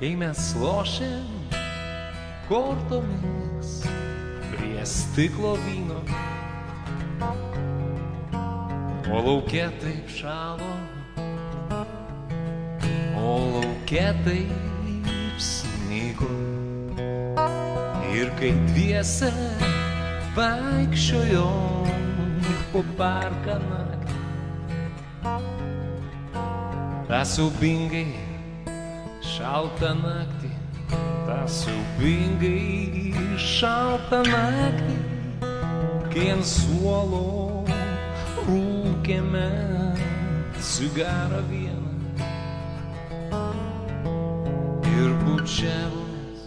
kai mes lošėm kortomis prie stiklo vyno, o lauke taip šalo, o lauke taip snygo. Ir kai dviese vaikščiojom po parką naktį, tą siaubingai šaltą naktį, tą siaubingai šaltą naktį, kai ant suolo rūkėme cigarą vieną ir bučiavomės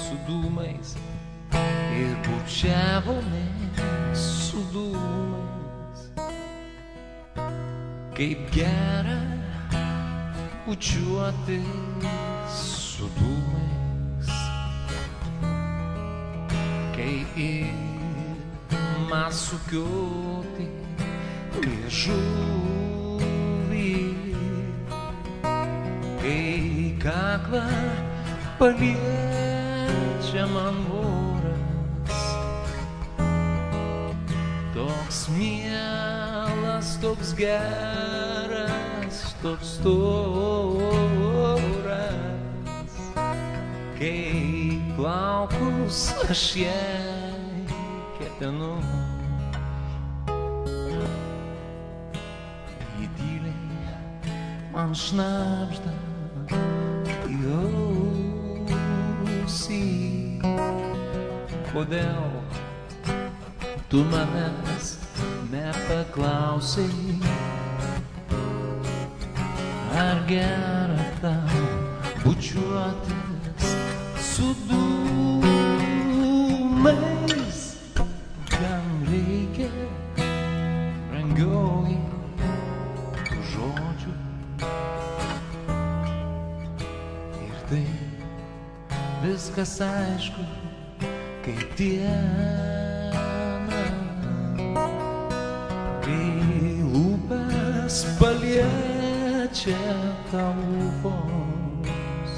su dūmais, ir bučiavomės su dūmais. Kaip gera bučiuotis su dūmais, kai ima sukioti liežuvį, kai kaklą paliečia man voras, toks mielas, toks geras, toks storas, kai plaukus aš jai ketinu. Ji tyliai man šnabžda į ausį: kodėl tu manęs nepaklausei, ar gera tau bučiuotis su dūmais? Kam reikia, brangioji, tų žodžių? Ir tai viskas aišku, kaip diena, kai lūpas paliečia tau lūpos.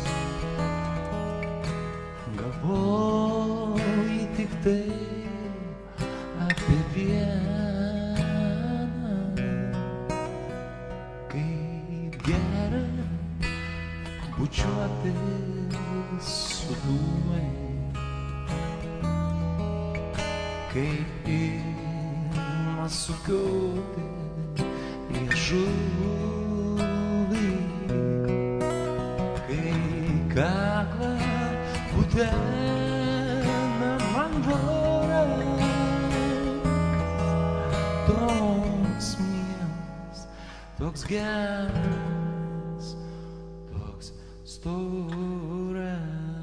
Galvoji tik tai apie vieną, kaip gera bučiuotis su dūmais, kaip ima sukioti liežuvį, kai kaklą putena man voras, toks mielas, toks geras, toks storas.